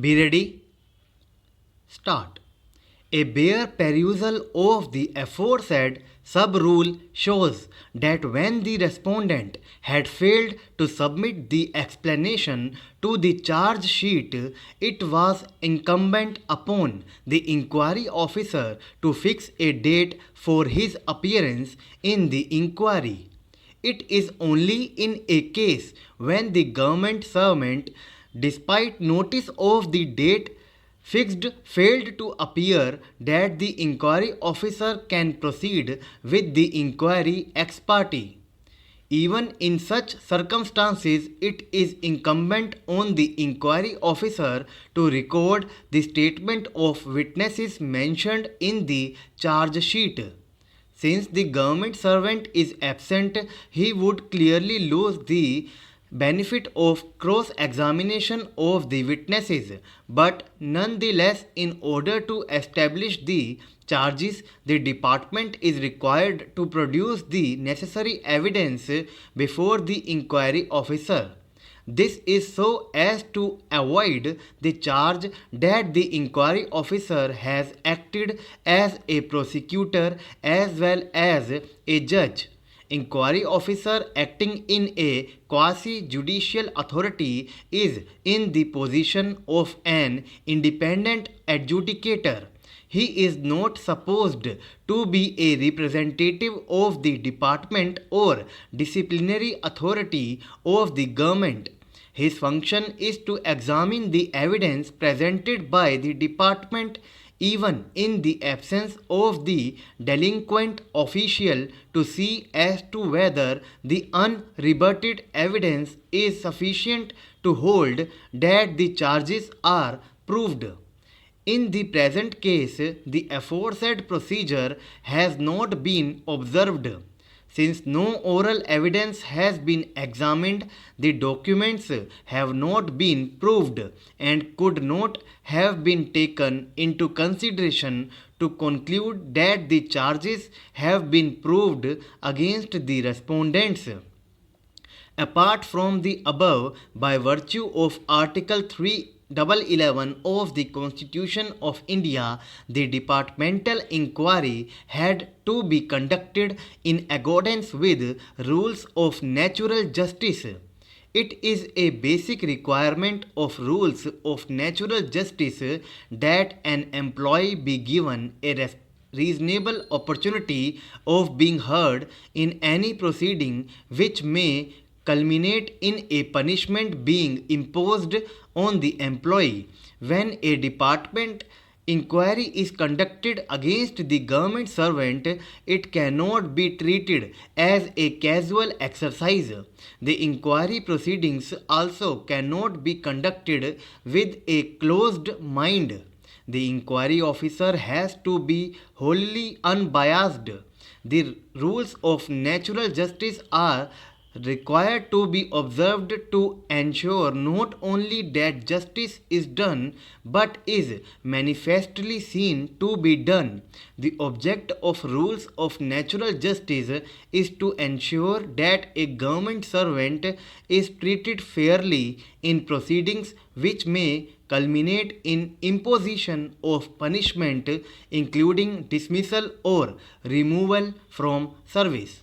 Be ready? Start. A bare perusal of the aforesaid sub-rule shows that when the respondent had failed to submit the explanation to the charge sheet, it was incumbent upon the inquiry officer to fix a date for his appearance in the inquiry. It is only in a case when the government servant, despite notice of the date fixed, failed to appear that the inquiry officer can proceed with the inquiry ex parte. Even in such circumstances, it is incumbent on the inquiry officer to record the statement of witnesses mentioned in the charge sheet. Since the government servant is absent, he would clearly lose the benefit of cross examination of the witnesses, but nonetheless, in order to establish the charges, the department is required to produce the necessary evidence before the inquiry officer. This is so as to avoid the charge that the inquiry officer has acted as a prosecutor as well as a judge. Inquiry officer acting in a quasi-judicial authority is in the position of an independent adjudicator. He is not supposed to be a representative of the department or disciplinary authority of the government. His function is to examine the evidence presented by the department even in the absence of the delinquent official to see as to whether the unrebutted evidence is sufficient to hold that the charges are proved. In the present case, the aforesaid procedure has not been observed. Since no oral evidence has been examined, the documents have not been proved and could not have been taken into consideration to conclude that the charges have been proved against the respondents. Apart from the above, by virtue of Article 311 of the Constitution of India, the departmental inquiry had to be conducted in accordance with rules of natural justice. It is a basic requirement of rules of natural justice that an employee be given a reasonable opportunity of being heard in any proceeding which may culminate in a punishment being imposed on the employee. When a department inquiry is conducted against the government servant, it cannot be treated as a casual exercise. The inquiry proceedings also cannot be conducted with a closed mind. The inquiry officer has to be wholly unbiased. The rules of natural justice are required to be observed to ensure not only that justice is done but is manifestly seen to be done. The object of rules of natural justice is to ensure that a government servant is treated fairly in proceedings which may culminate in imposition of punishment including dismissal or removal from service.